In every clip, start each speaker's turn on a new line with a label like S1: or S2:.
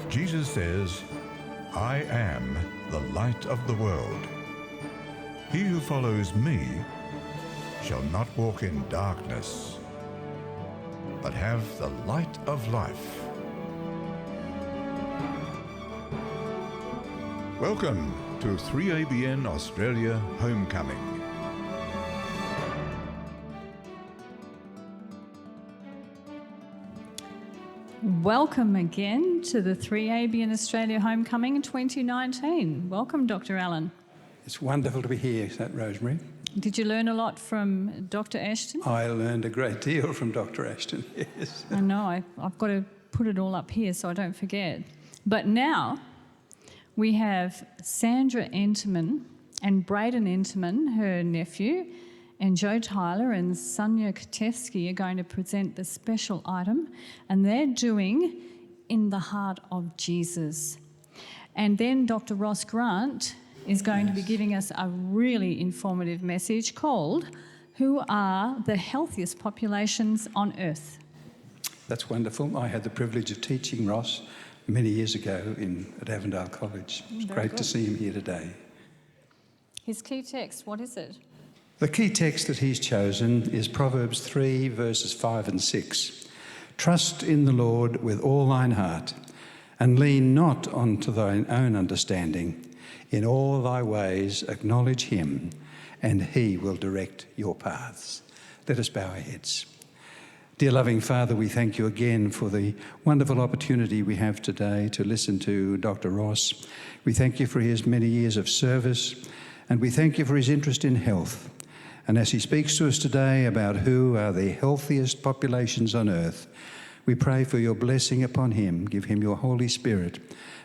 S1: Jesus says, "I am the light of the world. He who follows me shall not walk in darkness, but have the light of life." Welcome to 3ABN Australia Homecoming.
S2: Welcome again to the 3ABN Australia Homecoming 2019. Welcome, Dr. Allen.
S3: It's wonderful to be here, is that Rosemary?
S2: Did you learn a lot from Dr. Ashton?
S3: I learned a great deal from Dr. Ashton, yes.
S2: I know, I've got to put it all up here so I don't forget. But now we have Sandra Enterman and Braden Enterman, her nephew, and Joe Tyler and Sonia Katevsky are going to present the special item, and they're doing In the Heart of Jesus. And then Dr. Ross Grant is going to be giving us a really informative message called Who Are the Healthiest Populations on Earth?
S3: That's wonderful. I had the privilege of teaching Ross many years ago at Avondale College. It's great to see him here today.
S2: His key text, what is it?
S3: The key text that he's chosen is Proverbs 3, verses 5 and 6. Trust in the Lord with all thine heart, and lean not unto thine own understanding. In all thy ways acknowledge him, and he will direct your paths. Let us bow our heads. Dear loving Father, we thank you again for the wonderful opportunity we have today to listen to Dr. Ross. We thank you for his many years of service, and we thank you for his interest in health. And as he speaks to us today about who are the healthiest populations on earth, we pray for your blessing upon him. Give him your Holy Spirit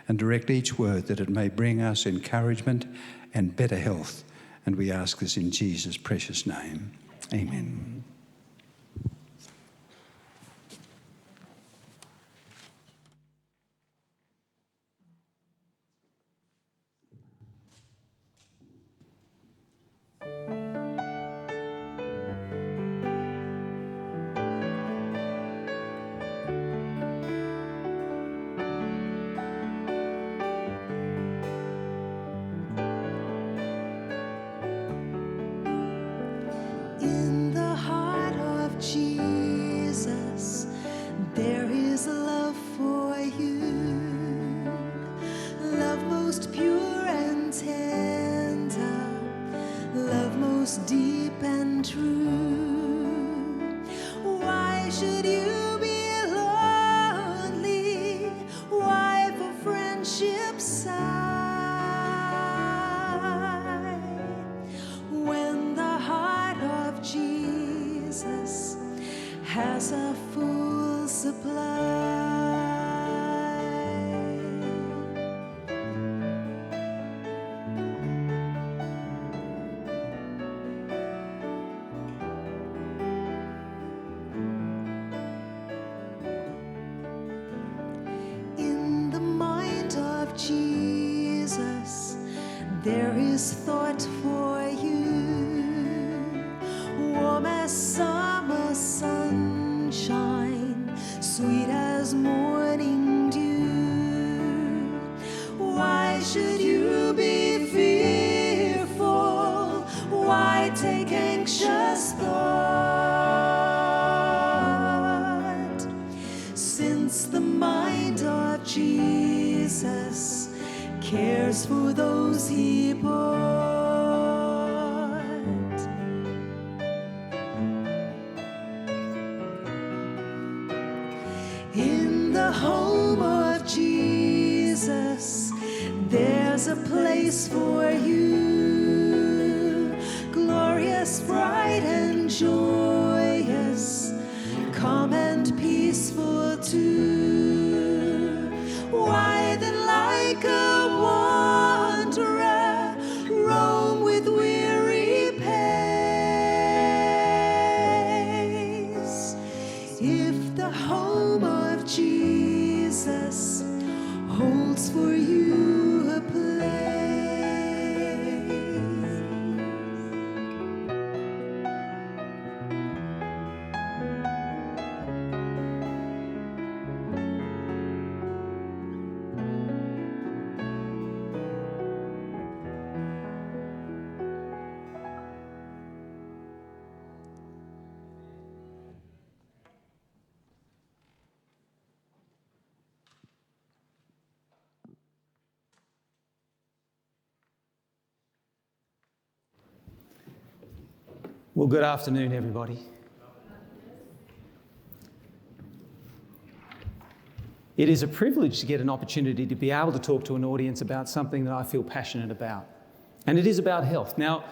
S3: and direct each word that it may bring us encouragement and better health. And we ask this in Jesus' precious name. Amen.
S4: In the heart of Jesus, there is love for you, love most pure and tender, love most deep and true. Why should you be lonely? Why for friendship's sake? When the heart of Jesus has a full supply. In the mind of Jesus, there is thought for you, warm as summer sunshine, sweet as morning dew. Why should you be fearful? Why take anxious thought? Since the mind of Jesus cares for those he bought. In the home of Jesus, there's a place for you, glorious, bright and joyous, calm and peaceful too. Why then like a wanderer roam with weary pace? If the home of Jesus holds for you a place.
S5: Well, good afternoon, everybody. It is a privilege to get an opportunity to be able to talk to an audience about something that I feel passionate about. And it is about health. Now,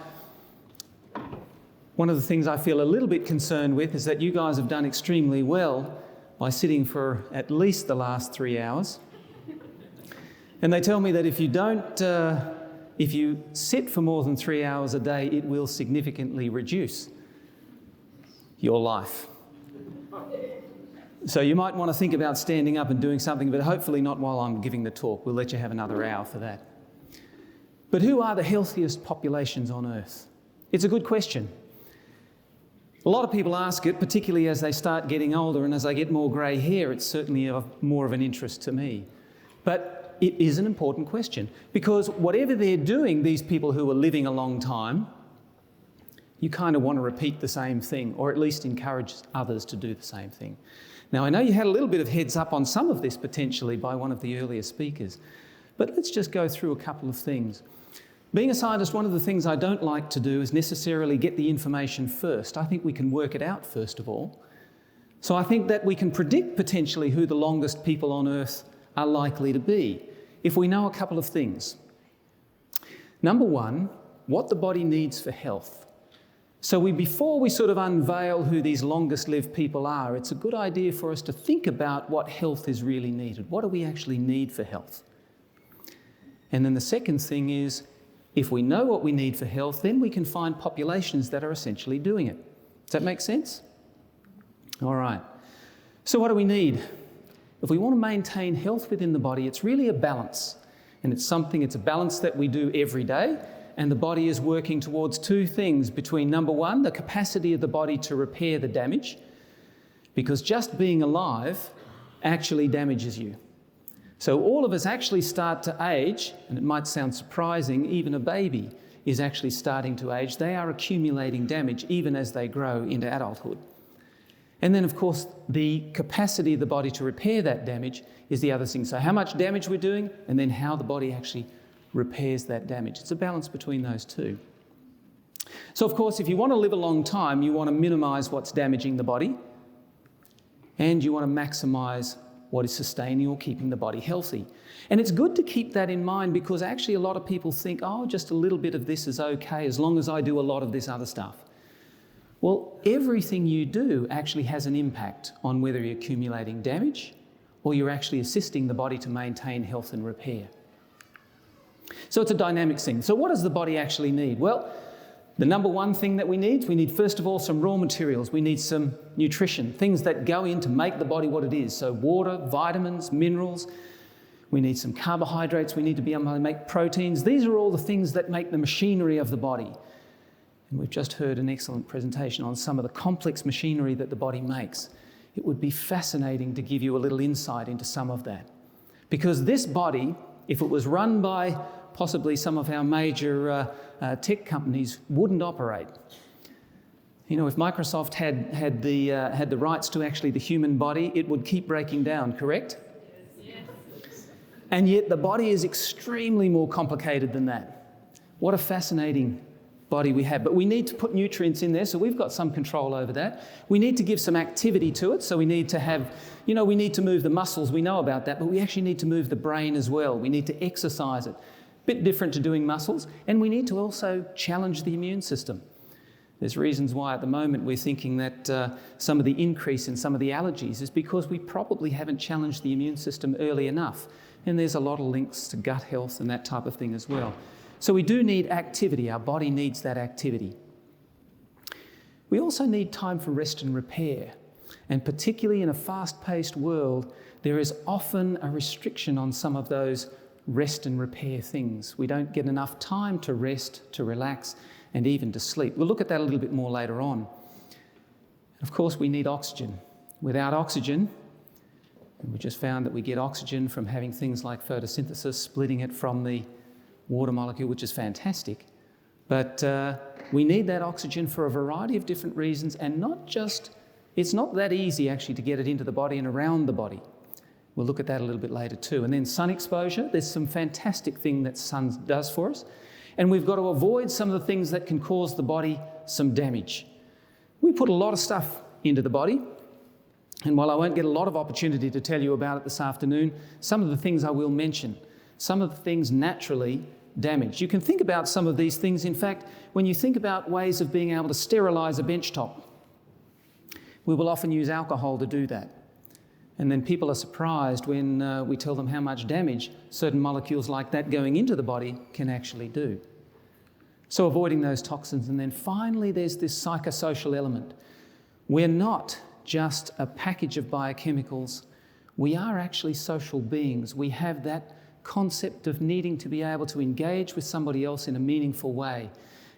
S5: one of the things I feel a little bit concerned with is that you guys have done extremely well by sitting for at least the last 3 hours. And they tell me that if you sit for more than 3 hours a day, it will significantly reduce your life. So you might want to think about standing up and doing something, but hopefully not while I'm giving the talk. We'll let you have another hour for that. But who are the healthiest populations on earth? It's a good question. A lot of people ask it, particularly as they start getting older, and as I get more grey hair, it's certainly more of an interest to me. But it is an important question, because whatever they're doing, these people who are living a long time, you kind of want to repeat the same thing, or at least encourage others to do the same thing. Now, I know you had a little bit of heads up on some of this potentially by one of the earlier speakers, but let's just go through a couple of things. Being a scientist, one of the things I don't like to do is necessarily get the information first. I think we can work it out first of all. So I think that we can predict potentially who the longest people on earth are likely to be if we know a couple of things. Number one, what the body needs for health. So before we sort of unveil who these longest lived people are, it's a good idea for us to think about what health is really needed. What do we actually need for health? And then the second thing is, if we know what we need for health, then we can find populations that are essentially doing it. Does that make sense? All right. So what do we need? If we want to maintain health within the body, it's really a balance. And it's a balance that we do every day. And the body is working towards two things between, number one, the capacity of the body to repair the damage, because just being alive actually damages you. So all of us actually start to age, and it might sound surprising, even a baby is actually starting to age. They are accumulating damage even as they grow into adulthood. And then, of course, the capacity of the body to repair that damage is the other thing. So how much damage we're doing, and then how the body actually repairs that damage. It's a balance between those two. So, of course, if you want to live a long time, you want to minimise what's damaging the body, and you want to maximise what is sustaining or keeping the body healthy. And it's good to keep that in mind, because actually a lot of people think, oh, just a little bit of this is okay as long as I do a lot of this other stuff. Well, everything you do actually has an impact on whether you're accumulating damage or you're actually assisting the body to maintain health and repair. So it's a dynamic thing. So what does the body actually need? Well, the number one thing that we need first of all some raw materials. We need some nutrition, things that go in to make the body what it is. So water, vitamins, minerals. We need some carbohydrates. We need to be able to make proteins. These are all the things that make the machinery of the body. And we've just heard an excellent presentation on some of the complex machinery that the body makes. It would be fascinating to give you a little insight into some of that. Because this body, if it was run by possibly some of our major tech companies, wouldn't operate. You know, if Microsoft had the rights to actually the human body, it would keep breaking down, correct? Yes. And yet the body is extremely more complicated than that. What a fascinating body we have. But we need to put nutrients in there, so we've got some control over that. We need to give some activity to it, so we need to have, we need to move the muscles, we know about that, but we actually need to move the brain as well. We need to exercise it. Bit different to doing muscles, and we need to also challenge the immune system. There's reasons why at the moment we're thinking that some of the increase in some of the allergies is because we probably haven't challenged the immune system early enough. And there's a lot of links to gut health and that type of thing as well. So we do need activity. Our body needs that activity. We also need time for rest and repair. And particularly in a fast-paced world, there is often a restriction on some of those rest and repair things. We don't get enough time to rest, to relax, and even to sleep. We'll look at that a little bit more later on. Of course, we need oxygen. Without oxygen, and we just found that we get oxygen from having things like photosynthesis, splitting it from the water molecule, which is fantastic. But we need that oxygen for a variety of different reasons, and it's not that easy actually to get it into the body and around the body. We'll look at that a little bit later too. And then sun exposure, there's some fantastic thing that sun does for us. And we've got to avoid some of the things that can cause the body some damage. We put a lot of stuff into the body, and while I won't get a lot of opportunity to tell you about it this afternoon, some of the things I will mention, some of the things naturally damaged. You can think about some of these things. In fact, when you think about ways of being able to sterilise a bench top, we will often use alcohol to do that. And then people are surprised when we tell them how much damage certain molecules like that going into the body can actually do. So avoiding those toxins. And then finally, there's this psychosocial element. We're not just a package of biochemicals. We are actually social beings. We have that concept of needing to be able to engage with somebody else in a meaningful way.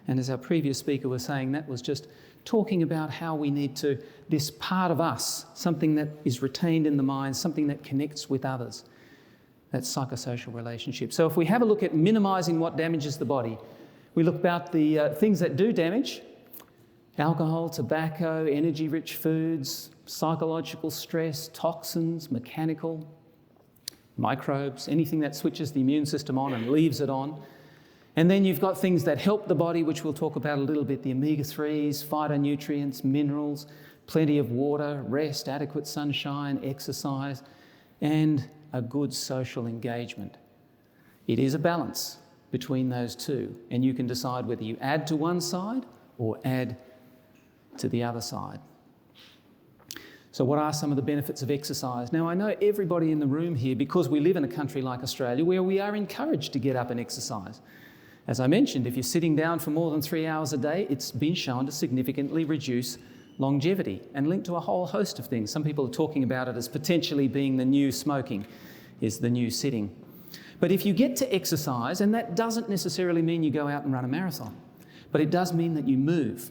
S5: And as our previous speaker was saying, that was just talking about how we need to, this part of us, something that is retained in the mind, something that connects with others. That's psychosocial relationship. So if we have a look at minimising what damages the body, we look about the things that do damage: alcohol, tobacco, energy-rich foods, psychological stress, toxins, mechanical, microbes, anything that switches the immune system on and leaves it on. And then you've got things that help the body, which we'll talk about a little bit: the omega-3s, phytonutrients, minerals, plenty of water, rest, adequate sunshine, exercise, and a good social engagement. It is a balance between those two, and you can decide whether you add to one side or add to the other side. So what are some of the benefits of exercise? Now, I know everybody in the room here, because we live in a country like Australia where we are encouraged to get up and exercise. As I mentioned, if you're sitting down for more than 3 hours a day, it's been shown to significantly reduce longevity and linked to a whole host of things. Some people are talking about it as potentially being the new smoking, is the new sitting. But if you get to exercise, and that doesn't necessarily mean you go out and run a marathon, but it does mean that you move.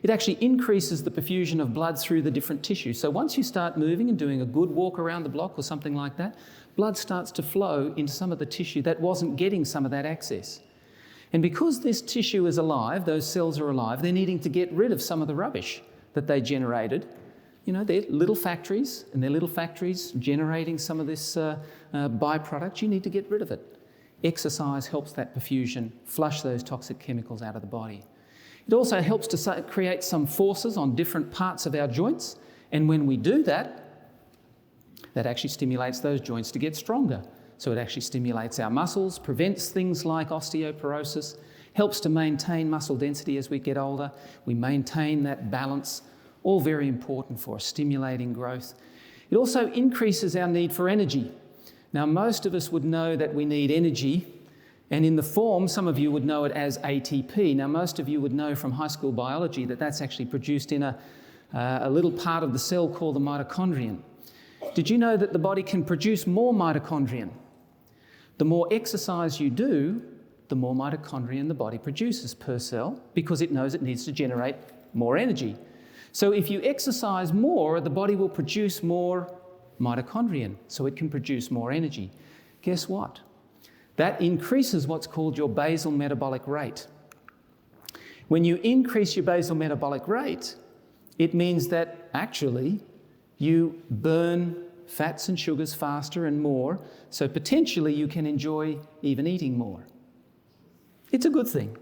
S5: It actually increases the perfusion of blood through the different tissues. So once you start moving and doing a good walk around the block or something like that, blood starts to flow into some of the tissue that wasn't getting some of that access. And because this tissue is alive, those cells are alive, they're needing to get rid of some of the rubbish that they generated. You know, they're little factories, and they're little factories generating some of this byproduct. You need to get rid of it. Exercise helps that perfusion, flush those toxic chemicals out of the body. It also helps to create some forces on different parts of our joints, and when we do that, that actually stimulates those joints to get stronger. So it actually stimulates our muscles, prevents things like osteoporosis, helps to maintain muscle density as we get older. We maintain that balance, all very important for stimulating growth. It also increases our need for energy. Now, most of us would know that we need energy, and in the form, some of you would know it as ATP. Now, most of you would know from high school biology that that's actually produced in a little part of the cell called the mitochondrion. Did you know that the body can produce more mitochondrion? The more exercise you do, the more mitochondrion the body produces per cell, because it knows it needs to generate more energy. So if you exercise more, the body will produce more mitochondrion, so it can produce more energy. Guess what? That increases what's called your basal metabolic rate. When you increase your basal metabolic rate, it means that actually you burn fats and sugars faster and more, so potentially you can enjoy even eating more. It's a good thing.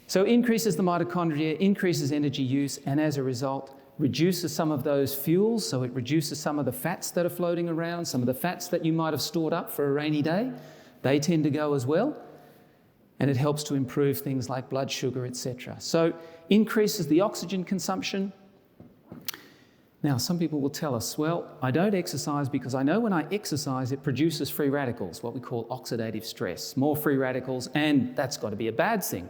S5: So increases the mitochondria, increases energy use, and as a result, reduces some of those fuels, so it reduces some of the fats that are floating around, some of the fats that you might have stored up for a rainy day. They tend to go as well, and it helps to improve things like blood sugar, etc. So increases the oxygen consumption. Now, some people will tell us, well, I don't exercise because I know when I exercise it produces free radicals, what we call oxidative stress, more free radicals, and that's got to be a bad thing.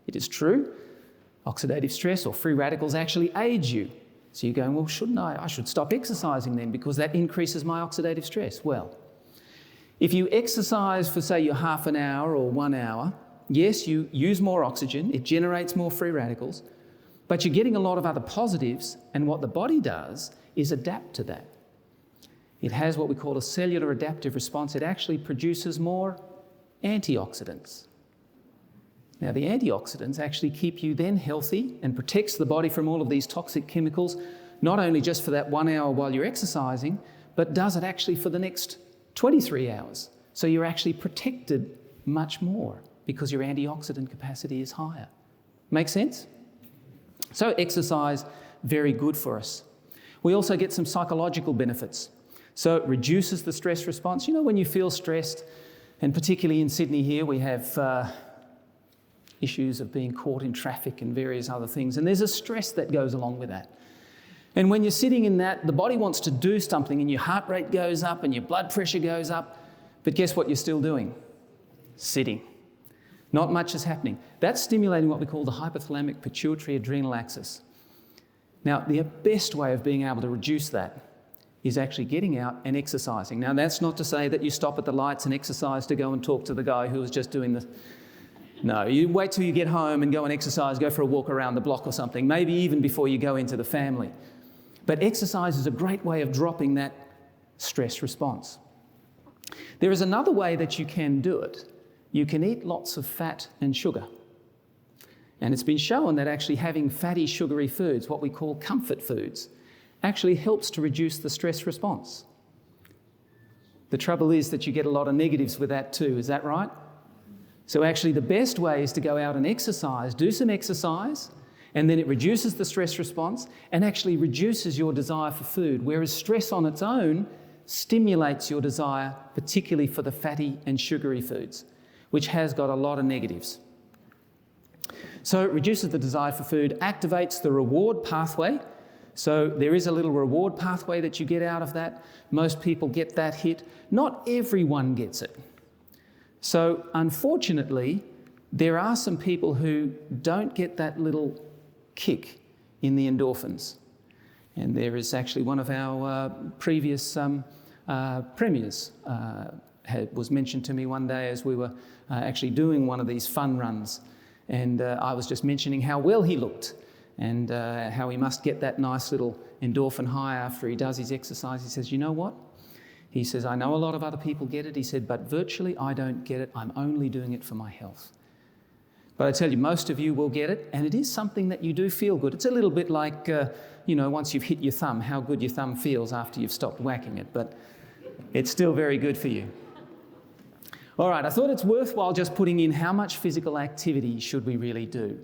S5: It is true. Oxidative stress or free radicals actually age you. So you're going, well, shouldn't I? I should stop exercising then because that increases my oxidative stress. Well, if you exercise for, say, your half an hour or 1 hour, yes, you use more oxygen, it generates more free radicals, but you're getting a lot of other positives, and what the body does is adapt to that. It has what we call a cellular adaptive response. It actually produces more antioxidants. Now, the antioxidants actually keep you then healthy and protects the body from all of these toxic chemicals, not only just for that 1 hour while you're exercising, but does it actually for the next 23 hours. So you're actually protected much more because your antioxidant capacity is higher. Make sense? So exercise, very good for us. We also get some psychological benefits. So it reduces the stress response. You know, when you feel stressed, and particularly in Sydney here, we have issues of being caught in traffic and various other things, and there's a stress that goes along with that. And when you're sitting in that, the body wants to do something and your heart rate goes up and your blood pressure goes up, but guess what you're still doing? Sitting. Not much is happening. That's stimulating what we call the hypothalamic pituitary adrenal axis. Now, the best way of being able to reduce that is actually getting out and exercising. Now, that's not to say that you stop at the lights and exercise to go and talk to the guy who was just doing the... No, you wait till you get home and go and exercise, go for a walk around the block or something, maybe even before you go into the family. But exercise is a great way of dropping that stress response. There is another way that you can do it. You can eat lots of fat and sugar. And it's been shown that actually having fatty, sugary foods, what we call comfort foods, actually helps to reduce the stress response. The trouble is that you get a lot of negatives with that too, is that right? So actually the best way is to go out and exercise, do some exercise, and then it reduces the stress response and actually reduces your desire for food, whereas stress on its own stimulates your desire, particularly for the fatty and sugary foods, which has got a lot of negatives. So it reduces the desire for food, activates the reward pathway. So there is a little reward pathway that you get out of that. Most people get that hit. Not everyone gets it. So unfortunately, there are some people who don't get that little kick in the endorphins. And there is actually one of our previous premiers was mentioned to me one day as we were actually doing one of these fun runs. And I was just mentioning how well he looked and how he must get that nice little endorphin high after he does his exercise. He says, you know what? He says, I know a lot of other people get it. He said, but virtually I don't get it. I'm only doing it for my health. But I tell you, most of you will get it, and it is something that you do feel good. It's a little bit like, once you've hit your thumb, how good your thumb feels after you've stopped whacking it, but it's still very good for you. All right, I thought it's worthwhile just putting in how much physical activity should we really do.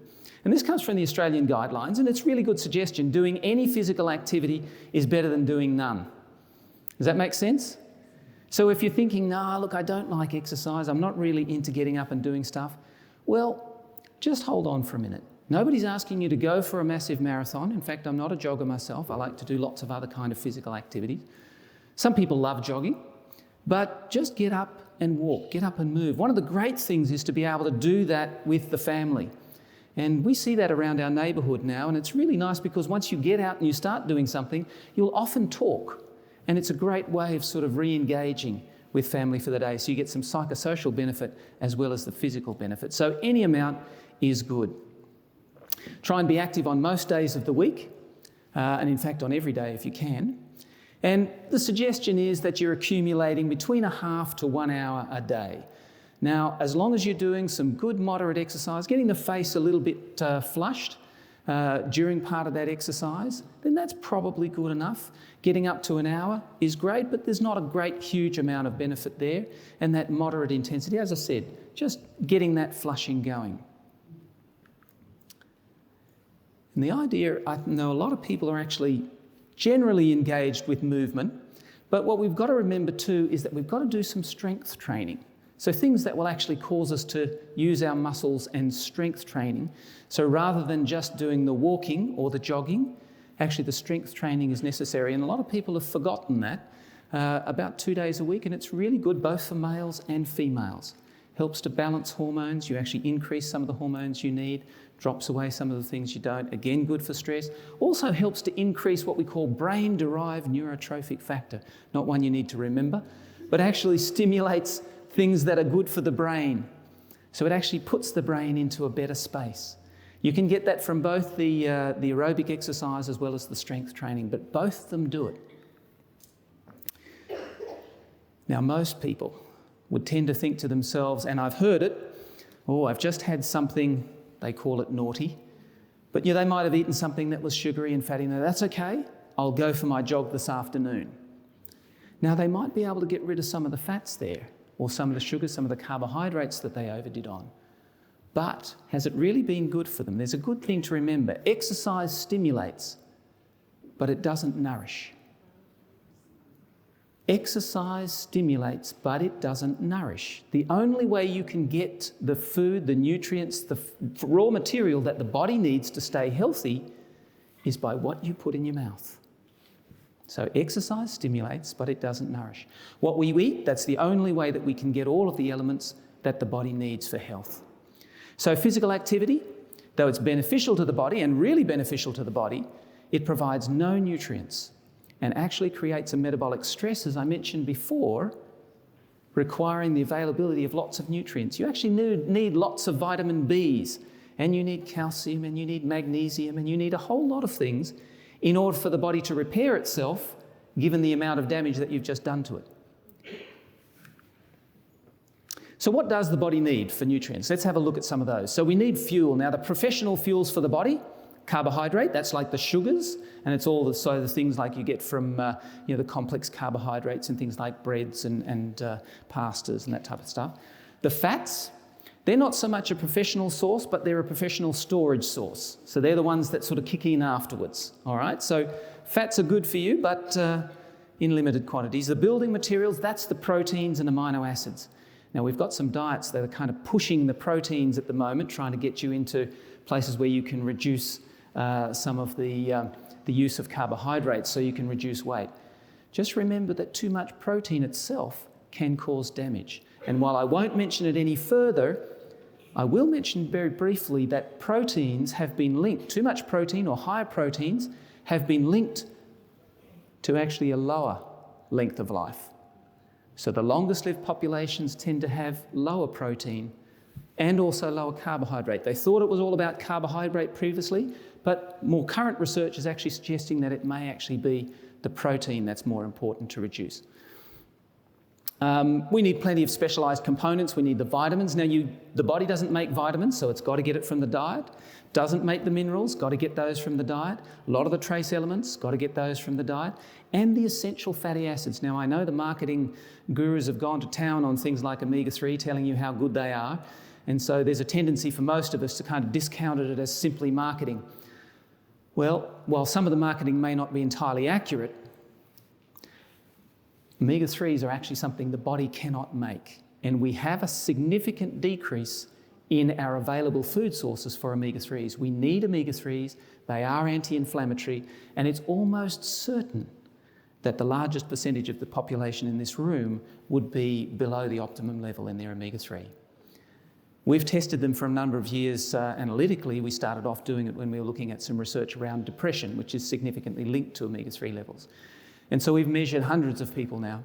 S5: And this comes from the Australian guidelines, and it's a really good suggestion. Doing any physical activity is better than doing none. Does that make sense? So if you're thinking, nah, look, I don't like exercise, I'm not really into getting up and doing stuff, well, just hold on for a minute. Nobody's asking you to go for a massive marathon. In fact, I'm not a jogger myself. I like to do lots of other kind of physical activities. Some people love jogging, but just get up and walk, get up and move. One of the great things is to be able to do that with the family. And we see that around our neighbourhood now, and it's really nice because once you get out and you start doing something, you'll often talk. And it's a great way of sort of re-engaging with family for the day. So you get some psychosocial benefit as well as the physical benefit. So any amount is good. Try and be active on most days of the week, and in fact on every day if you can. And the suggestion is that you're accumulating between a half to 1 hour a day. Now, as long as you're doing some good moderate exercise, getting the face a little bit flushed during part of that exercise, then that's probably good enough. Getting up to an hour is great, but there's not a great huge amount of benefit there. And that moderate intensity, as I said, just getting that flushing going. And the idea, I know a lot of people are actually generally engaged with movement, but what we've got to remember too is that we've got to do some strength training. So things that will actually cause us to use our muscles and strength training. So rather than just doing the walking or the jogging, actually the strength training is necessary. And a lot of people have forgotten that about 2 days a week, and it's really good both for males and females. Helps to balance hormones. You actually increase some of the hormones you need, drops away some of the things you don't. Again, good for stress. Also helps to increase what we call brain-derived neurotrophic factor. Not one you need to remember, but actually stimulates things that are good for the brain. So it actually puts the brain into a better space. You can get that from both the aerobic exercise as well as the strength training, but both of them do it. Now, most people would tend to think to themselves, and I've heard it, oh, I've just had something, they call it naughty, but they might have eaten something that was sugary and fatty. Now, that's okay, I'll go for my jog this afternoon. Now, they might be able to get rid of some of the fats there, or some of the sugars, some of the carbohydrates that they overdid on. But has it really been good for them? There's a good thing to remember. Exercise stimulates, but it doesn't nourish. Exercise stimulates, but it doesn't nourish. The only way you can get the food, the nutrients, the raw material that the body needs to stay healthy is by what you put in your mouth. So exercise stimulates, but it doesn't nourish. What we eat, that's the only way that we can get all of the elements that the body needs for health. So physical activity, though it's beneficial to the body and really beneficial to the body, it provides no nutrients and actually creates a metabolic stress, as I mentioned before, requiring the availability of lots of nutrients. You actually need lots of vitamin Bs, and you need calcium, and you need magnesium, and you need a whole lot of things in order for the body to repair itself, given the amount of damage that you've just done to it. So what does the body need for nutrients? Let's have a look at some of those. So we need fuel. Now, the professional fuels for the body, carbohydrate, that's like the sugars, and it's all the things like you get from the complex carbohydrates and things like breads and pastas and that type of stuff. The fats, they're not so much a professional source, but they're a professional storage source. So they're the ones that sort of kick in afterwards, all right? So fats are good for you, but in limited quantities. The building materials, that's the proteins and amino acids. Now, we've got some diets that are kind of pushing the proteins at the moment, trying to get you into places where you can reduce some of the use of carbohydrates so you can reduce weight. Just remember that too much protein itself can cause damage. And while I won't mention it any further, I will mention very briefly that proteins have been linked, too much protein or higher proteins have been linked to actually a lower length of life. So the longest lived populations tend to have lower protein and also lower carbohydrate. They thought it was all about carbohydrate previously, but more current research is actually suggesting that it may actually be the protein that's more important to reduce. We need plenty of specialised components. We need the vitamins. Now, the body doesn't make vitamins, so it's got to get it from the diet. Doesn't make the minerals, got to get those from the diet. A lot of the trace elements, got to get those from the diet. And the essential fatty acids. Now, I know the marketing gurus have gone to town on things like omega-3, telling you how good they are. And so there's a tendency for most of us to kind of discount it as simply marketing. Well, while some of the marketing may not be entirely accurate, omega-3s are actually something the body cannot make. And we have a significant decrease in our available food sources for omega-3s. We need omega-3s, they are anti-inflammatory, and it's almost certain that the largest percentage of the population in this room would be below the optimum level in their omega-3. We've tested them for a number of years analytically. We started off doing it when we were looking at some research around depression, which is significantly linked to omega-3 levels. And so we've measured hundreds of people now,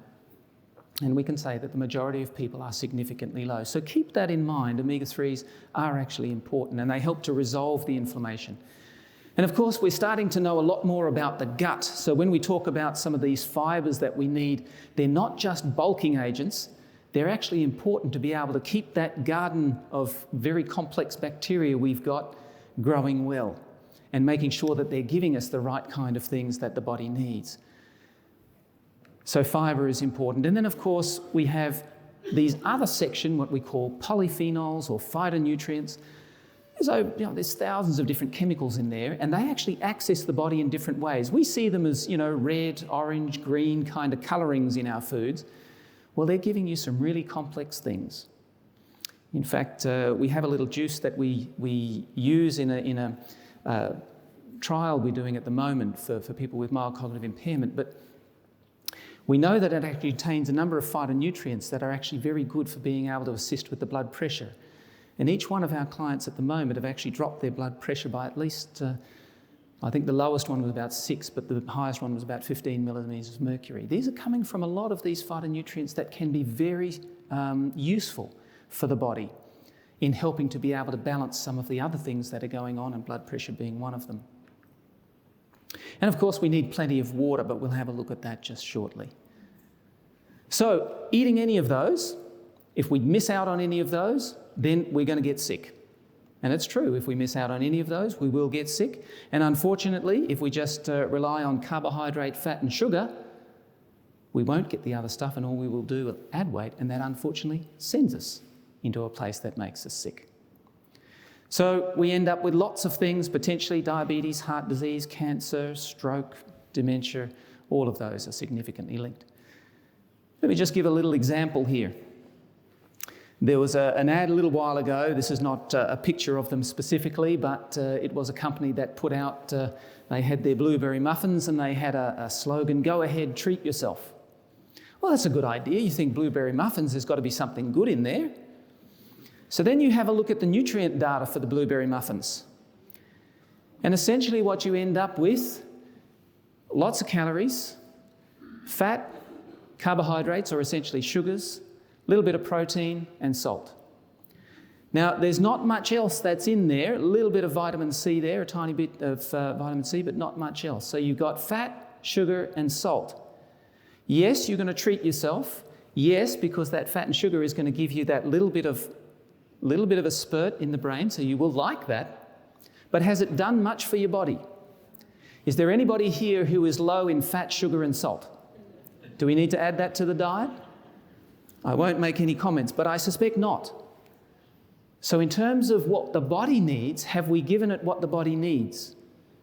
S5: and we can say that the majority of people are significantly low. So keep that in mind. Omega-3s are actually important, and they help to resolve the inflammation. And of course, we're starting to know a lot more about the gut. So when we talk about some of these fibres that we need, they're not just bulking agents. They're actually important to be able to keep that garden of very complex bacteria we've got growing well and making sure that they're giving us the right kind of things that the body needs. So fibre is important. And then, of course, we have these other section, what we call polyphenols or phytonutrients. So, there's thousands of different chemicals in there, and they actually access the body in different ways. We see them as, red, orange, green kind of colourings in our foods. Well, they're giving you some really complex things. In fact, we have a little juice that we use in a trial we're doing at the moment for people with mild cognitive impairment, but we know that it actually contains a number of phytonutrients that are actually very good for being able to assist with the blood pressure. And each one of our clients at the moment have actually dropped their blood pressure by at least, I think the lowest one was about 6, but the highest one was about 15 millimetres of mercury. These are coming from a lot of these phytonutrients that can be very useful for the body in helping to be able to balance some of the other things that are going on, and blood pressure being one of them. And of course, we need plenty of water, but we'll have a look at that just shortly. So, eating any of those, if we miss out on any of those, then we're going to get sick. And it's true, if we miss out on any of those, we will get sick. And unfortunately, if we just rely on carbohydrate, fat and sugar, we won't get the other stuff, and all we will do is add weight, and that unfortunately sends us into a place that makes us sick. So we end up with lots of things, potentially diabetes, heart disease, cancer, stroke, dementia. All of those are significantly linked. Let me just give a little example here. There was an ad a little while ago. This is not a picture of them specifically, but it was a company that put out, they had their blueberry muffins and they had a slogan, "Go ahead, treat yourself." Well, that's a good idea. You think blueberry muffins, there's got to be something good in there. So then you have a look at the nutrient data for the blueberry muffins. And essentially what you end up with, lots of calories, fat, carbohydrates, or essentially sugars, a little bit of protein and salt. Now, there's not much else that's in there, a little bit of vitamin C there, a tiny bit of vitamin C, but not much else. So you've got fat, sugar and salt. Yes, you're going to treat yourself. Yes, because that fat and sugar is going to give you that little bit of a spurt in the brain, so you will like that. But has it done much for your body? Is there anybody here who is low in fat, sugar and salt? Do we need to add that to the diet? I won't make any comments, but I suspect not. So in terms of what the body needs, have we given it what the body needs?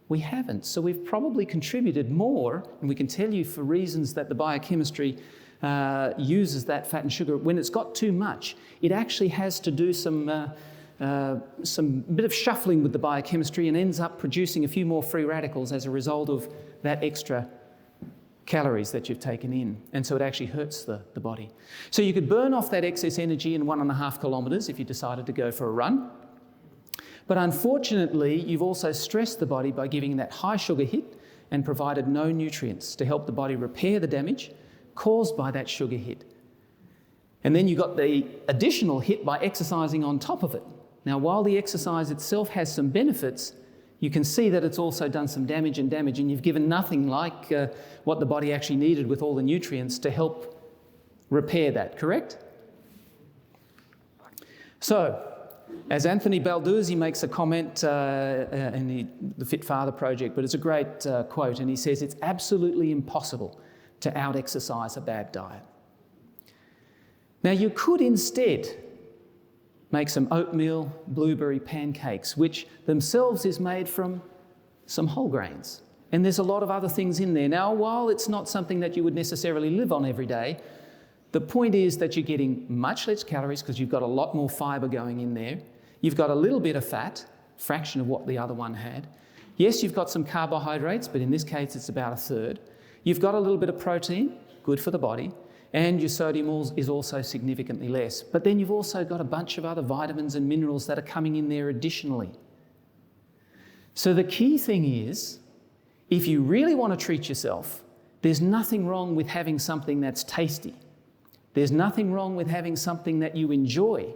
S5: We haven't. So we've probably contributed more, and we can tell you for reasons that the biochemistry uses that fat and sugar. When it's got too much, it actually has to do some bit of shuffling with the biochemistry and ends up producing a few more free radicals as a result of that extra calories that you've taken in. And so it actually hurts the body. So you could burn off that excess energy in 1.5 kilometres if you decided to go for a run. But unfortunately, you've also stressed the body by giving that high sugar hit and provided no nutrients to help the body repair the damage caused by that sugar hit. And then you got the additional hit by exercising on top of it. Now, while the exercise itself has some benefits, you can see that it's also done some damage, and you've given nothing like what the body actually needed with all the nutrients to help repair that, correct? So, as Anthony Balduzzi makes a comment in the Fit Father project, but it's a great quote, and he says, it's absolutely impossible to out-exercise a bad diet. Now, you could instead make some oatmeal blueberry pancakes, which themselves is made from some whole grains. And there's a lot of other things in there. Now, while it's not something that you would necessarily live on every day, the point is that you're getting much less calories because you've got a lot more fibre going in there. You've got a little bit of fat, fraction of what the other one had. Yes, you've got some carbohydrates, but in this case it's about 1/3. You've got a little bit of protein, good for the body, and your sodium is also significantly less. But then you've also got a bunch of other vitamins and minerals that are coming in there additionally. So the key thing is, if you really want to treat yourself, there's nothing wrong with having something that's tasty. There's nothing wrong with having something that you enjoy.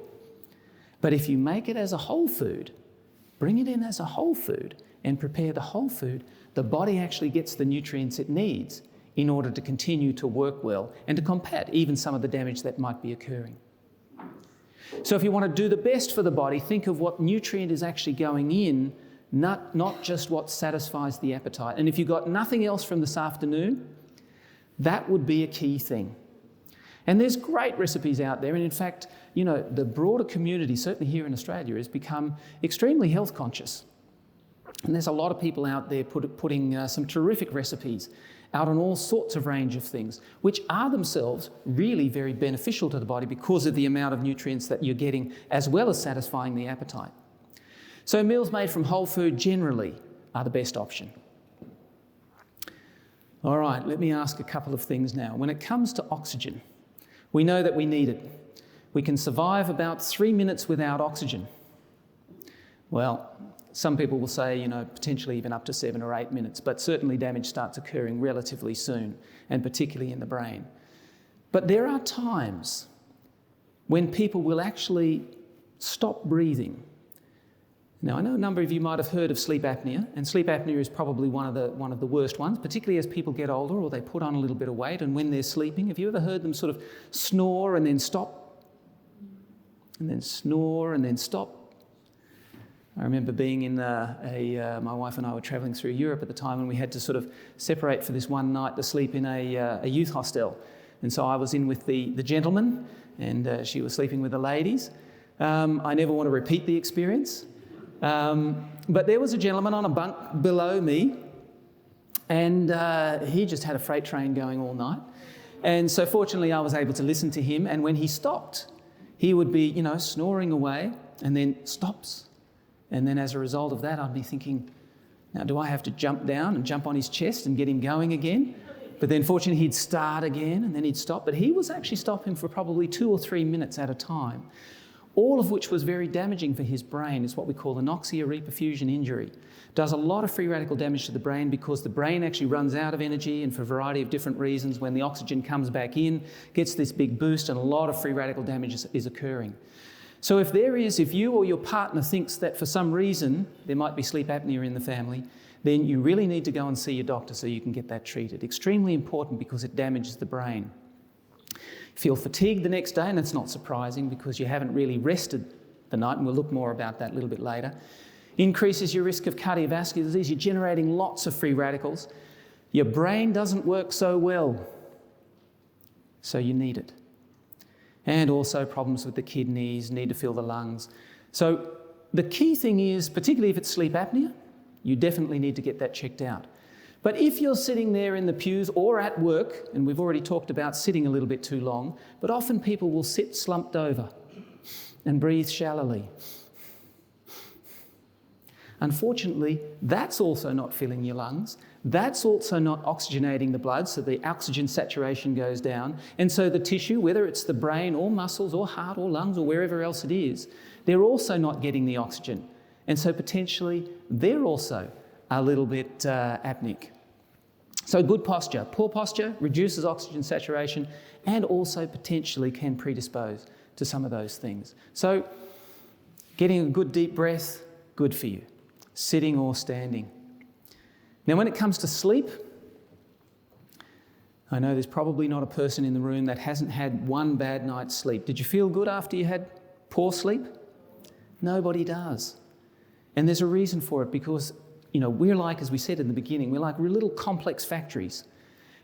S5: But if you make it as a whole food, bring it in as a whole food and prepare the whole food, the body actually gets the nutrients it needs in order to continue to work well and to combat even some of the damage that might be occurring. So if you want to do the best for the body, think of what nutrient is actually going in, not just what satisfies the appetite. And if you've got nothing else from this afternoon, that would be a key thing. And there's great recipes out there. And in fact, you know, the broader community, certainly here in Australia, has become extremely health conscious. And there's a lot of people out there putting some terrific recipes out on all sorts of range of things, which are themselves really very beneficial to the body because of the amount of nutrients that you're getting, as well as satisfying the appetite. So meals made from whole food generally are the best option. All right, let me ask a couple of things now. When it comes to oxygen, we know that we need it. We can survive about 3 minutes without oxygen. Well, some people will say, you know, potentially even up to 7 or 8 minutes, but certainly damage starts occurring relatively soon, and particularly in the brain. But there are times when people will actually stop breathing. Now, I know a number of you might have heard of sleep apnea, and sleep apnea is probably one of the worst ones, particularly as people get older or they put on a little bit of weight, and when they're sleeping, have you ever heard them sort of snore and then stop? And then snore and then stop? I remember being in my wife and I were travelling through Europe at the time, and we had to sort of separate for this one night to sleep in a youth hostel. And so I was in with the gentlemen, and she was sleeping with the ladies. I never want to repeat the experience, But there was a gentleman on a bunk below me, and he just had a freight train going all night. And so fortunately I was able to listen to him, and when he stopped, he would be, snoring away and then stops. And then as a result of that, I'd be thinking, now do I have to jump down and jump on his chest and get him going again? But then fortunately he'd start again and then he'd stop. But he was actually stopping for probably 2 or 3 minutes at a time, all of which was very damaging for his brain. It's what we call anoxia reperfusion injury. Does a lot of free radical damage to the brain because the brain actually runs out of energy, and for a variety of different reasons, when the oxygen comes back in, gets this big boost, and a lot of free radical damage is occurring. So if you or your partner thinks that for some reason there might be sleep apnea in the family, then you really need to go and see your doctor so you can get that treated. Extremely important because it damages the brain. Feel fatigued the next day, and that's not surprising because you haven't really rested the night, and we'll look more about that a little bit later. Increases your risk of cardiovascular disease. You're generating lots of free radicals. Your brain doesn't work so well, so you need it. And also problems with the kidneys, need to fill the lungs. So the key thing is, particularly if it's sleep apnea, you definitely need to get that checked out. But if you're sitting there in the pews or at work, and we've already talked about sitting a little bit too long, but often people will sit slumped over and breathe shallowly. Unfortunately, that's also not filling your lungs. That's also not oxygenating the blood, so the oxygen saturation goes down. And so the tissue, whether it's the brain or muscles or heart or lungs or wherever else it is, they're also not getting the oxygen. And so potentially they're also a little bit apneic. So good posture. Poor posture reduces oxygen saturation and also potentially can predispose to some of those things. So getting a good deep breath, good for you. Sitting or standing. Now when it comes to sleep, I know there's probably not a person in the room that hasn't had one bad night's sleep. Did you feel good after you had poor sleep? Nobody does. And there's a reason for it because, we're like, as we said in the beginning, we're little complex factories.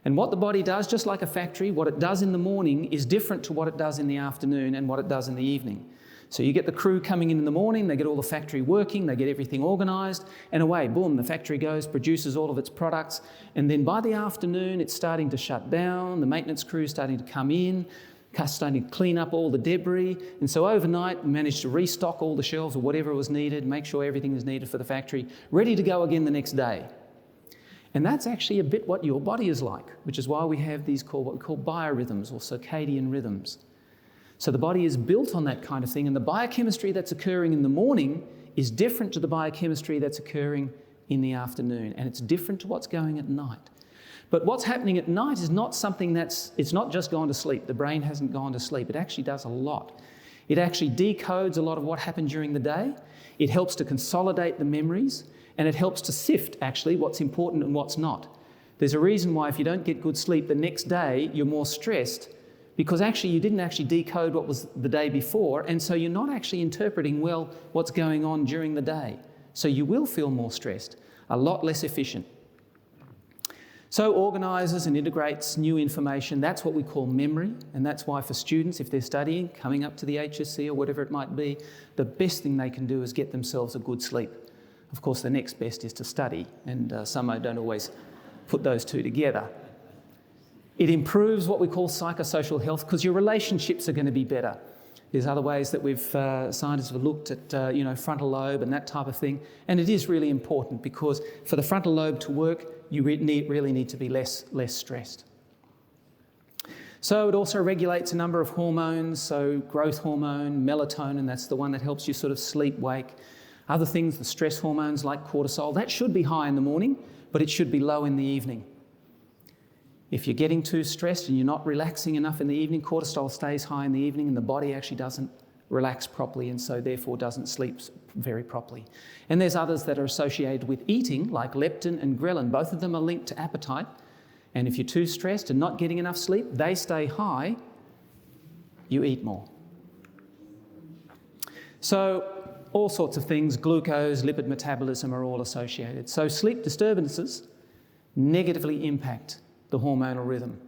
S5: And what the body does, just like a factory, what it does in the morning is different to what it does in the afternoon and what it does in the evening. So you get the crew coming in the morning, they get all the factory working, they get everything organised, and away, boom, the factory goes, produces all of its products, and then by the afternoon it's starting to shut down, the maintenance crew is starting to come in, starting to clean up all the debris, and so overnight we managed to restock all the shelves or whatever was needed, make sure everything is needed for the factory, ready to go again the next day. And that's actually a bit what your body is like, which is why we have these what we call biorhythms or circadian rhythms. So the body is built on that kind of thing, and the biochemistry that's occurring in the morning is different to the biochemistry that's occurring in the afternoon, and it's different to what's going at night. But what's happening at night is not something it's not just gone to sleep. The brain hasn't gone to sleep. It actually does a lot. It actually decodes a lot of what happened during the day. It helps to consolidate the memories, and it helps to sift actually what's important and what's not. There's a reason why if you don't get good sleep the next day, you're more stressed, because actually you didn't actually decode what was the day before, and so you're not actually interpreting well what's going on during the day. So you will feel more stressed, a lot less efficient. So organises and integrates new information. That's what we call memory, and that's why for students, if they're studying, coming up to the HSC or whatever it might be, the best thing they can do is get themselves a good sleep. Of course, the next best is to study, and some don't always put those two together. It improves what we call psychosocial health because your relationships are going to be better. There's other ways that scientists have looked at, frontal lobe and that type of thing. And it is really important because for the frontal lobe to work, you really need to be less stressed. So it also regulates a number of hormones, so growth hormone, melatonin, that's the one that helps you sort of sleep, wake. Other things, the stress hormones like cortisol, that should be high in the morning, but it should be low in the evening. If you're getting too stressed and you're not relaxing enough in the evening, cortisol stays high in the evening and the body actually doesn't relax properly and so therefore doesn't sleep very properly. And there's others that are associated with eating, like leptin and ghrelin. Both of them are linked to appetite. And if you're too stressed and not getting enough sleep, they stay high, you eat more. So all sorts of things, glucose, lipid metabolism are all associated. So sleep disturbances negatively impact the hormonal rhythm.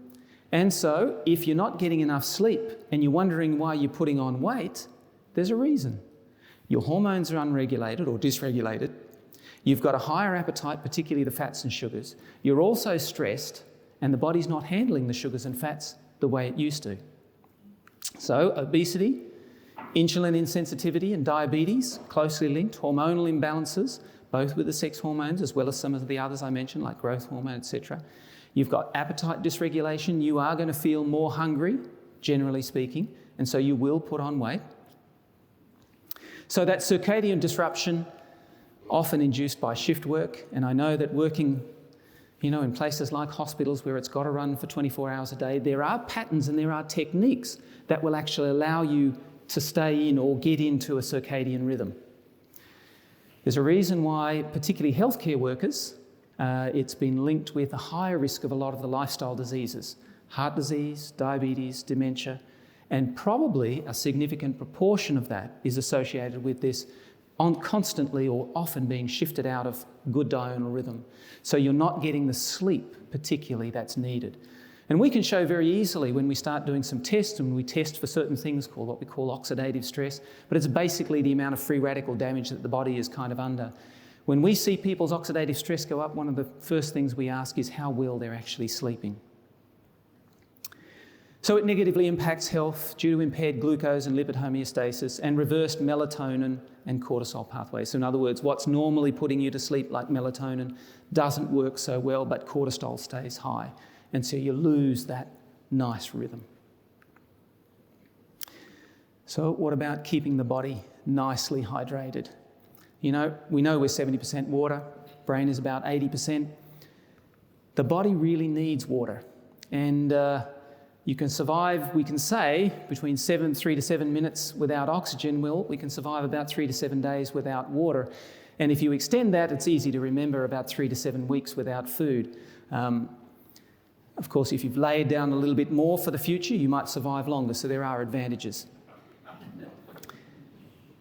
S5: And so if you're not getting enough sleep and you're wondering why you're putting on weight, there's a reason. your hormones are unregulated or dysregulated, you've got a higher appetite, particularly the fats and sugars, you're also stressed, and the body's not handling the sugars and fats the way it used to. So obesity, insulin insensitivity and diabetes, closely linked, hormonal imbalances, both with the sex hormones as well as some of the others I mentioned, like growth hormone, etc. You've got appetite dysregulation. You are going to feel more hungry, generally speaking, and so you will put on weight. So that circadian disruption, often induced by shift work, and I know that working in places like hospitals where it's got to run for 24 hours a day, there are patterns and there are techniques that will actually allow you to stay in or get into a circadian rhythm. There's a reason why, particularly healthcare workers, it's been linked with a higher risk of a lot of the lifestyle diseases, heart disease, diabetes, dementia, and probably a significant proportion of that is associated with this constantly or often being shifted out of good diurnal rhythm. So you're not getting the sleep, particularly, that's needed. And we can show very easily when we start doing some tests, and we test for certain things called what we call oxidative stress, but it's basically the amount of free radical damage that the body is kind of under. When we see people's oxidative stress go up, one of the first things we ask is how well they're actually sleeping. So it negatively impacts health due to impaired glucose and lipid homeostasis and reversed melatonin and cortisol pathways. So in other words, what's normally putting you to sleep, like melatonin, doesn't work so well, but cortisol stays high. And so you lose that nice rhythm. So what about keeping the body nicely hydrated? We know we're 70% water, brain is about 80%. The body really needs water. And you can survive, we can say, between 3 to 7 minutes without oxygen. Well, we can survive about 3 to 7 days without water. And if you extend that, it's easy to remember about 3 to 7 weeks without food. Of course, if you've laid down a little bit more for the future, you might survive longer, so there are advantages.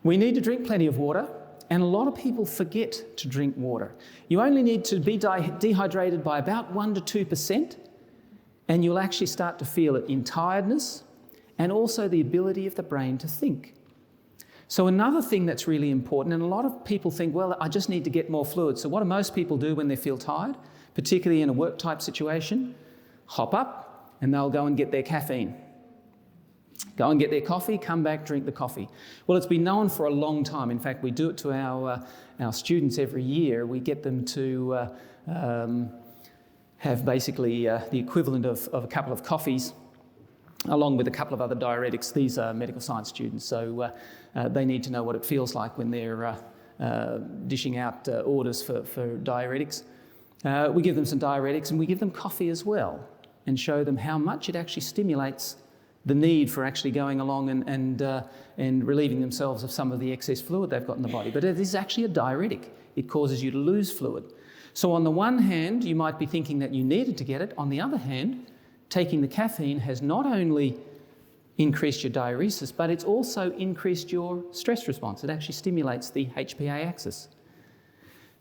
S5: We need to drink plenty of water, and a lot of people forget to drink water. You only need to be dehydrated by about 1 to 2%, and you'll actually start to feel it in tiredness and also the ability of the brain to think. So another thing that's really important, and a lot of people think, well, I just need to get more fluid. So what do most people do when they feel tired, particularly in a work type situation? Hop up and they'll go and get their caffeine. Go and get their coffee, come back, drink the coffee. Well, it's been known for a long time. In fact, we do it to our students every year. We get them to have basically the equivalent of a couple of coffees along with a couple of other diuretics. These are medical science students, so they need to know what it feels like when they're dishing out orders for diuretics. We give them some diuretics and we give them coffee as well and show them how much it actually stimulates the need for actually going along and relieving themselves of some of the excess fluid they've got in the body. But it is actually a diuretic. It causes you to lose fluid. So on the one hand, you might be thinking that you needed to get it. On the other hand, taking the caffeine has not only increased your diuresis, but it's also increased your stress response. It actually stimulates the HPA axis.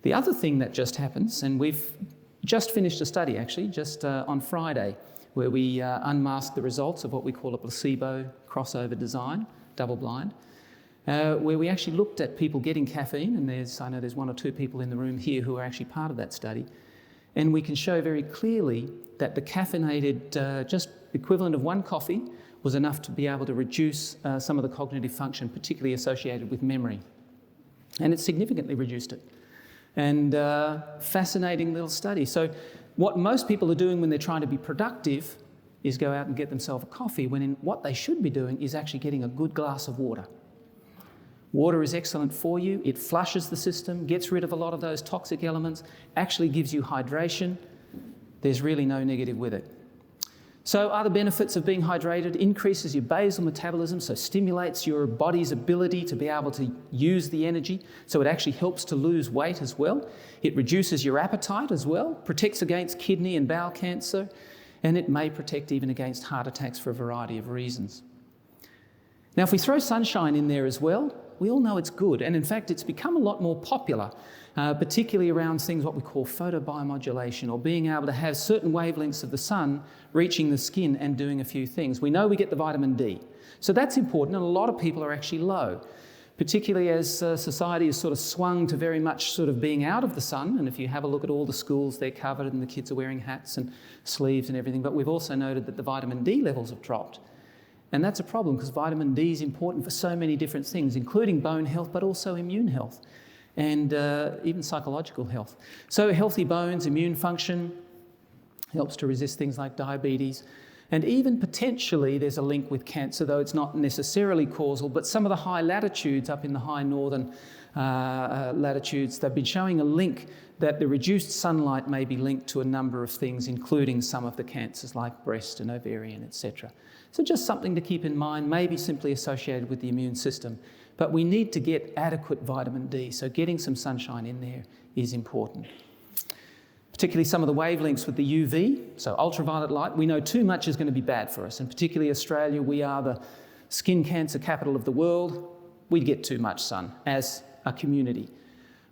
S5: The other thing that just happens, and we've just finished a study actually, just on Friday, where we unmasked the results of what we call a placebo crossover design, double-blind, where we actually looked at people getting caffeine, and I know there's 1 or 2 people in the room here who are actually part of that study, and we can show very clearly that the caffeinated, just equivalent of 1 coffee, was enough to be able to reduce some of the cognitive function, particularly associated with memory. And it significantly reduced it. And fascinating little study. So what most people are doing when they're trying to be productive is go out and get themselves a coffee, when what they should be doing is actually getting a good glass of water. Water is excellent for you. It flushes the system, gets rid of a lot of those toxic elements, actually gives you hydration. There's really no negative with it. So other benefits of being hydrated: increases your basal metabolism, so stimulates your body's ability to be able to use the energy, so it actually helps to lose weight as well. It reduces your appetite as well, protects against kidney and bowel cancer, and it may protect even against heart attacks for a variety of reasons. Now, if we throw sunshine in there as well, we all know it's good, and in fact it's become a lot more popular, particularly around things what we call photobiomodulation, or being able to have certain wavelengths of the sun reaching the skin and doing a few things. We know we get the vitamin D, so that's important, and a lot of people are actually low. particularly as society has sort of swung to very much sort of being out of the sun. And if you have a look at all the schools, they're covered and the kids are wearing hats and sleeves and everything. But we've also noted that the vitamin D levels have dropped. And that's a problem because vitamin D is important for so many different things, including bone health, but also immune health and even psychological health. So healthy bones, immune function, helps to resist things like diabetes. And even potentially there's a link with cancer, though it's not necessarily causal, but some of the high latitudes up in the high northern latitudes, they've been showing a link that the reduced sunlight may be linked to a number of things, including some of the cancers like breast and ovarian, etc. So just something to keep in mind, maybe simply associated with the immune system. But we need to get adequate vitamin D, so getting some sunshine in there is important. Particularly some of the wavelengths with the UV, so ultraviolet light, we know too much is going to be bad for us. And particularly Australia, we are the skin cancer capital of the world. We get too much sun as a community.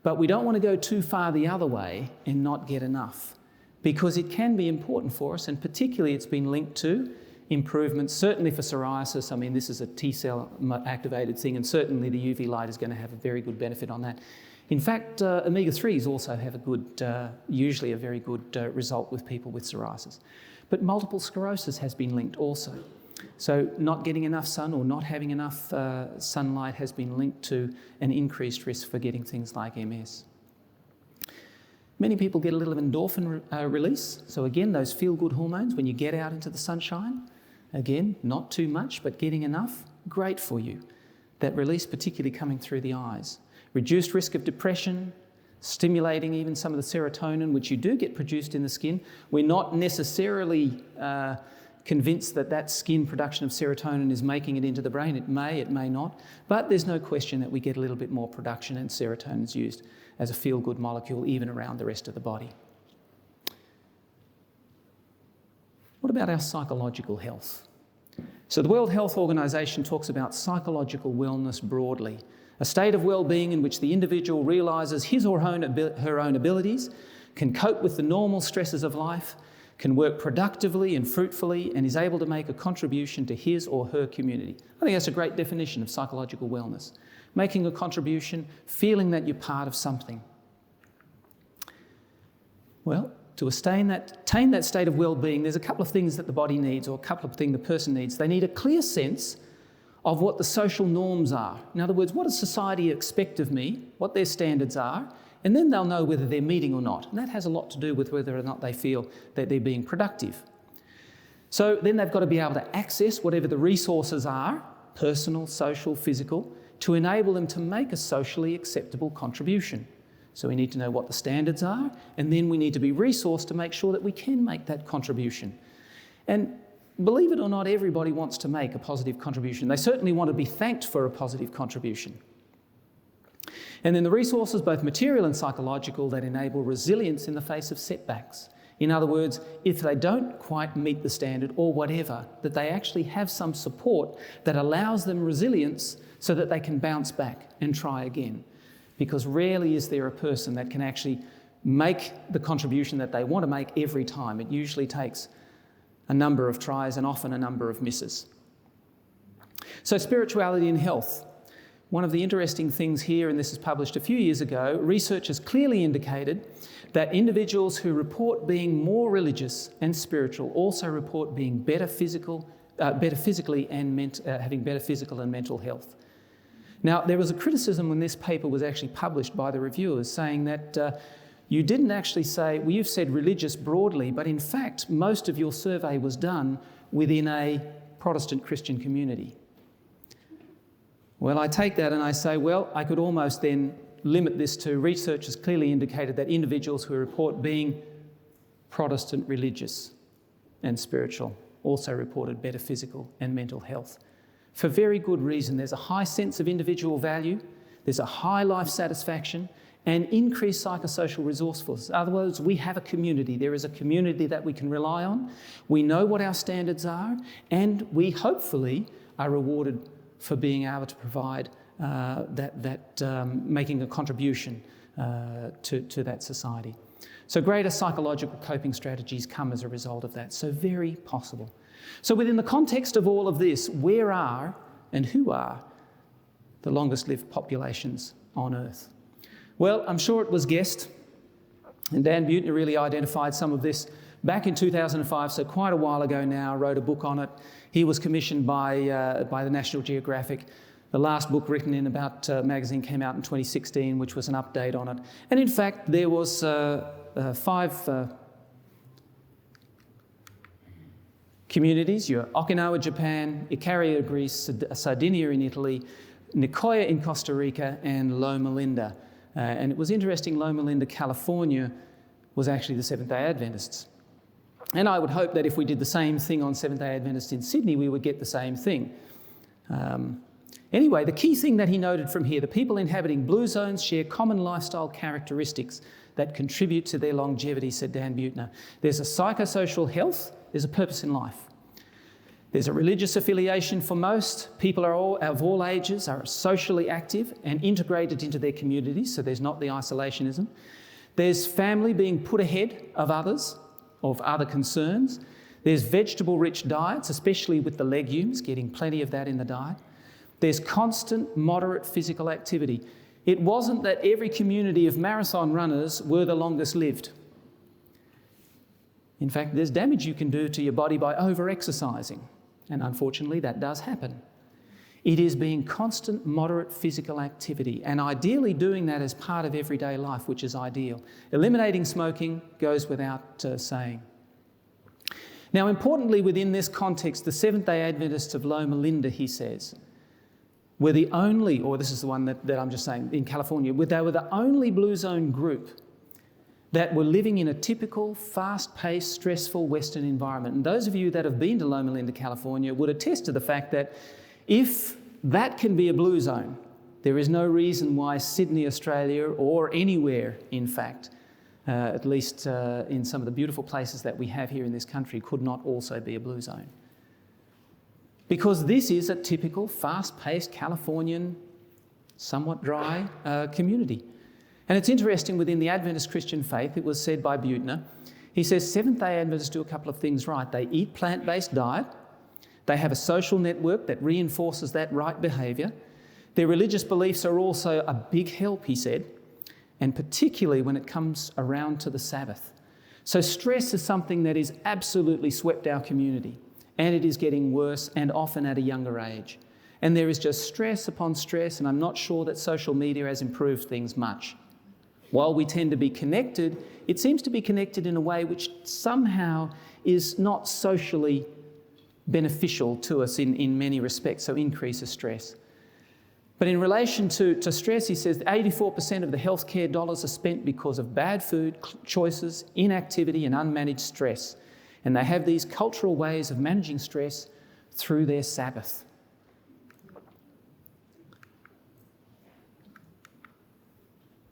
S5: But we don't want to go too far the other way and not get enough, because it can be important for us, and particularly it's been linked to improvements, certainly for psoriasis. I mean, this is a T-cell activated thing, and certainly the UV light is going to have a very good benefit on that. In fact, omega-3s also have a good, usually a very good result with people with psoriasis. But multiple sclerosis has been linked also. So not getting enough sun or not having enough sunlight has been linked to an increased risk for getting things like MS. Many people get a little endorphin release. So again, those feel-good hormones when you get out into the sunshine. Again, not too much, but getting enough, great for you. That release particularly coming through the eyes. Reduced risk of depression, stimulating even some of the serotonin, which you do get produced in the skin. We're not necessarily convinced that that skin production of serotonin is making it into the brain. It may not. But there's no question that we get a little bit more production, and serotonin is used as a feel-good molecule even around the rest of the body. What about our psychological health? So the World Health Organization talks about psychological wellness broadly, a state of well-being in which the individual realises his or her own abilities, can cope with the normal stresses of life, can work productively and fruitfully, and is able to make a contribution to his or her community. I think that's a great definition of psychological wellness. Making a contribution, feeling that you're part of something. Well, to attain that state of well-being, there's a couple of things that the body needs, or a couple of things the person needs. They need a clear sense of what the social norms are. In other words, what does society expect of me, what their standards are, and then they'll know whether they're meeting or not. And that has a lot to do with whether or not they feel that they're being productive. So then they've got to be able to access whatever the resources are, personal, social, physical, to enable them to make a socially acceptable contribution. So we need to know what the standards are, and then we need to be resourced to make sure that we can make that contribution. And believe it or not, everybody wants to make a positive contribution. They certainly want to be thanked for a positive contribution. And then the resources, both material and psychological, that enable resilience in the face of setbacks. In other words, if they don't quite meet the standard or whatever, that they actually have some support that allows them resilience so that they can bounce back and try again. Because rarely is there a person that can actually make the contribution that they want to make every time. It usually takes a number of tries and often a number of misses. So spirituality and health. One of the interesting things here, and this is published a few years ago, research has clearly indicated that individuals who report being more religious and spiritual also report being better physically and having better physical and mental health. Now, there was a criticism when this paper was actually published by the reviewers saying that you didn't actually say, well, you've said religious broadly, but in fact, most of your survey was done within a Protestant Christian community. Well, I take that and I say, well, I could almost then limit this to research has clearly indicated that individuals who report being Protestant religious and spiritual also reported better physical and mental health. For very good reason. There's a high sense of individual value, there's a high life satisfaction, and increased psychosocial resourcefulness. In other words, we have a community. There is a community that we can rely on. We know what our standards are, and we hopefully are rewarded for being able to provide making a contribution to that society. So greater psychological coping strategies come as a result of that. So very possible. So within the context of all of this, where are and who are the longest lived populations on earth? Well, I'm sure it was guessed, and Dan Buettner really identified some of this back in 2005, so quite a while ago now, wrote a book on it. He was commissioned by the National Geographic. The last book written in About magazine came out in 2016, which was an update on it. And in fact, there was 5 communities: Okinawa, Japan, Ikaria, Greece, Sardinia in Italy, Nicoya in Costa Rica, and Loma Linda. And it was interesting, Loma Linda, California, was actually the Seventh-day Adventists. And I would hope that if we did the same thing on Seventh-day Adventists in Sydney, we would get the same thing. Anyway, the key thing that he noted from here: the people inhabiting blue zones share common lifestyle characteristics that contribute to their longevity, said Dan Buettner. There's a psychosocial health, there's a purpose in life. There's a religious affiliation for most. People of all ages are socially active and integrated into their communities, so there's not the isolationism. There's family being put ahead of others, of other concerns. There's vegetable-rich diets, especially with the legumes, getting plenty of that in the diet. There's constant, moderate physical activity. It wasn't that every community of marathon runners were the longest lived. In fact, there's damage you can do to your body by over-exercising, and unfortunately that does happen. It is being constant, moderate physical activity, and ideally doing that as part of everyday life, which is ideal. Eliminating smoking goes without saying. Now, importantly, within this context, the Seventh-day Adventists of Loma Linda, he says, were the only, or this is the one that I'm just saying, in California, they were the only blue zone group that were living in a typical, fast-paced, stressful Western environment. And those of you that have been to Loma Linda, California, would attest to the fact that if that can be a blue zone, there is no reason why Sydney, Australia, or anywhere, in fact, at least in some of the beautiful places that we have here in this country, could not also be a blue zone. Because this is a typical, fast-paced Californian, somewhat dry community. And it's interesting, within the Adventist Christian faith, it was said by Buettner, he says Seventh-day Adventists do a couple of things right. They eat plant-based diet. They have a social network that reinforces that right behaviour. Their religious beliefs are also a big help, he said, and particularly when it comes around to the Sabbath. So stress is something that is absolutely swept our community, and it is getting worse, and often at a younger age. And there is just stress upon stress, and I'm not sure that social media has improved things much. While we tend to be connected, it seems to be connected in a way which somehow is not socially beneficial to us in many respects, so increases stress. But in relation to stress, he says 84% of the healthcare dollars are spent because of bad food choices, inactivity, and unmanaged stress. And they have these cultural ways of managing stress through their Sabbath.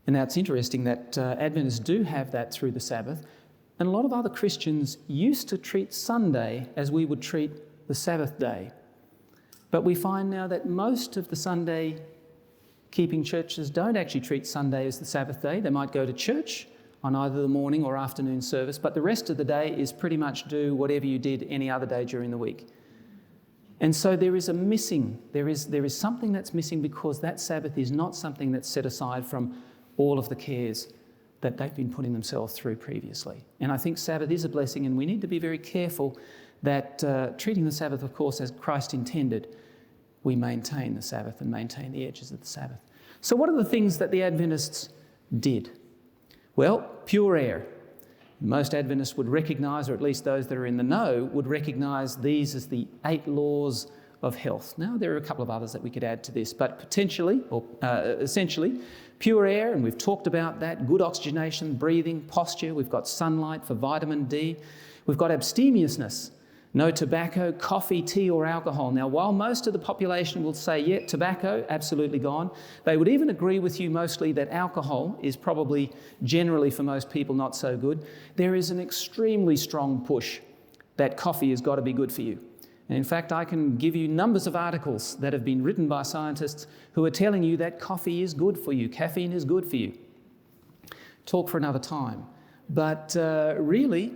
S5: And now it's interesting that Adventists do have that through the Sabbath, and a lot of other Christians used to treat Sunday as we would treat the Sabbath day. But we find now that most of the Sunday-keeping churches don't actually treat Sunday as the Sabbath day. They might go to church on either the morning or afternoon service, but the rest of the day is pretty much do whatever you did any other day during the week. And so there is something that's missing, because that Sabbath is not something that's set aside from all of the cares that they've been putting themselves through previously. And I think Sabbath is a blessing, and we need to be very careful that treating the Sabbath, of course, as Christ intended, we maintain the Sabbath and maintain the edges of the Sabbath. So what are the things that the Adventists did? Well, pure air. Most Adventists would recognise, or at least those that are in the know, would recognise these as the 8 laws of health. Now, there are a couple of others that we could add to this, but potentially, or essentially, pure air, and we've talked about that, good oxygenation, breathing, posture. We've got sunlight for vitamin D. We've got abstemiousness. No tobacco, coffee, tea or alcohol. Now, while most of the population will say, yeah, tobacco, absolutely gone, they would even agree with you mostly that alcohol is probably generally for most people not so good. There is an extremely strong push that coffee has got to be good for you. And in fact, I can give you numbers of articles that have been written by scientists who are telling you that coffee is good for you, caffeine is good for you. Talk for another time. But really,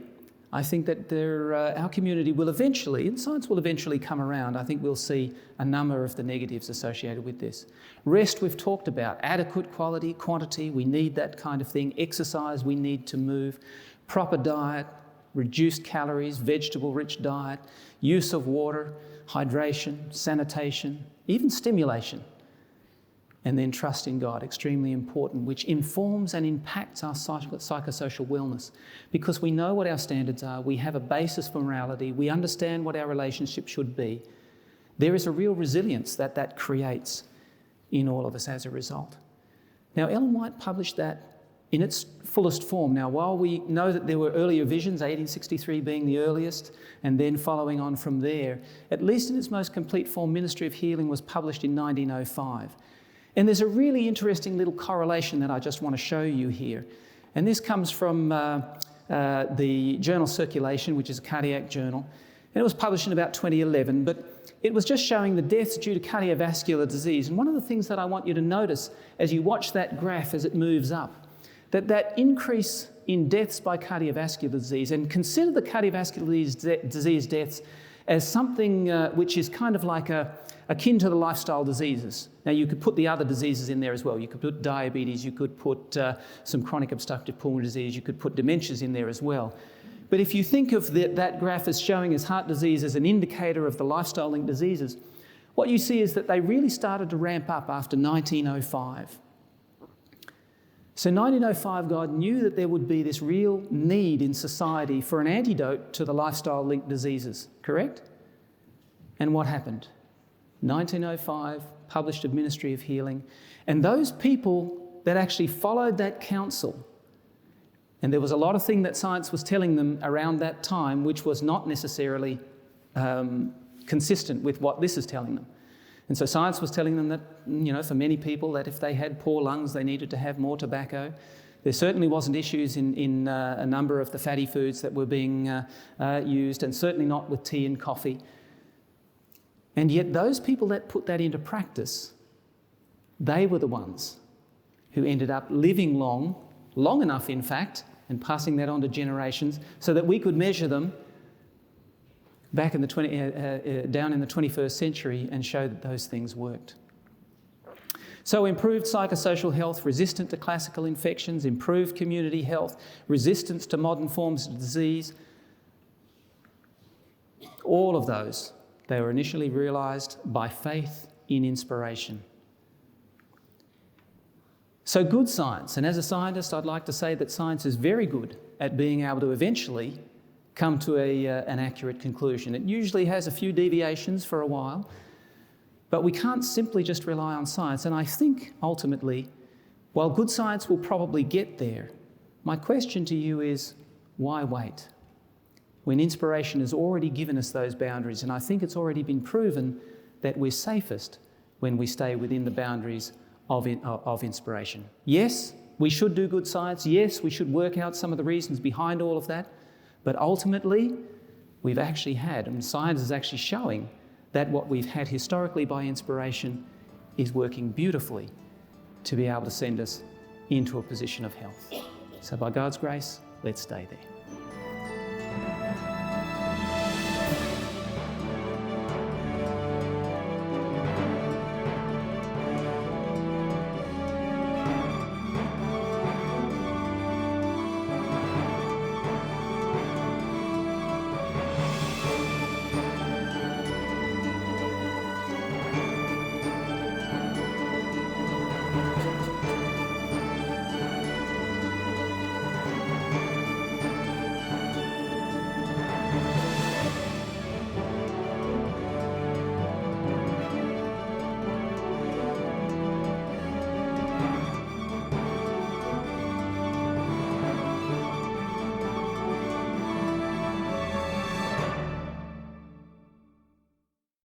S5: I think that our community will eventually, and science will eventually come around, I think we'll see a number of the negatives associated with this. Rest we've talked about, adequate quality, quantity, we need that kind of thing. Exercise, we need to move. Proper diet, reduced calories, vegetable-rich diet, use of water, hydration, sanitation, even stimulation. And then trust in God, extremely important, which informs and impacts our psychosocial wellness, because we know what our standards are, we have a basis for morality, we understand what our relationship should be. There is a real resilience that creates in all of us as a result. Now, Ellen White published that in its fullest form. Now, while we know that there were earlier visions, 1863 being the earliest, and then following on from there, at least in its most complete form, Ministry of Healing was published in 1905. And there's a really interesting little correlation that I just want to show you here. And this comes from the journal Circulation, which is a cardiac journal. And it was published in about 2011, but it was just showing the deaths due to cardiovascular disease. And one of the things that I want you to notice as you watch that graph as it moves up, that increase in deaths by cardiovascular disease, and consider the cardiovascular disease deaths as something which is kind of like akin to the lifestyle diseases. Now, you could put the other diseases in there as well. You could put diabetes, you could put some chronic obstructive pulmonary disease, you could put dementias in there as well. But if you think of that graph as showing as heart disease as an indicator of the lifestyle-linked diseases, what you see is that they really started to ramp up after 1905. So 1905, God knew that there would be this real need in society for an antidote to the lifestyle-linked diseases, correct? And what happened? 1905, published a Ministry of Healing, and those people that actually followed that counsel, and there was a lot of things that science was telling them around that time which was not necessarily consistent with what this is telling them. And so science was telling them that, for many people, that if they had poor lungs, they needed to have more tobacco. There certainly wasn't issues in a number of the fatty foods that were being used, and certainly not with tea and coffee. And yet those people that put that into practice, they were the ones who ended up living long enough in fact, and passing that on to generations so that we could measure them back in down in the 21st century and show that those things worked. So improved psychosocial health, resistant to classical infections, improved community health, resistance to modern forms of disease, all of those, they were initially realised by faith in inspiration. So good science, and as a scientist I'd like to say that science is very good at being able to eventually come to an accurate conclusion. It usually has a few deviations for a while, but we can't simply just rely on science. And I think ultimately, while good science will probably get there, my question to you is, why wait? When inspiration has already given us those boundaries, and I think it's already been proven that we're safest when we stay within the boundaries of inspiration. Yes, we should do good science. Yes, we should work out some of the reasons behind all of that. But ultimately, we've actually had, and science is actually showing that what we've had historically by inspiration is working beautifully to be able to send us into a position of health. So by God's grace, let's stay there.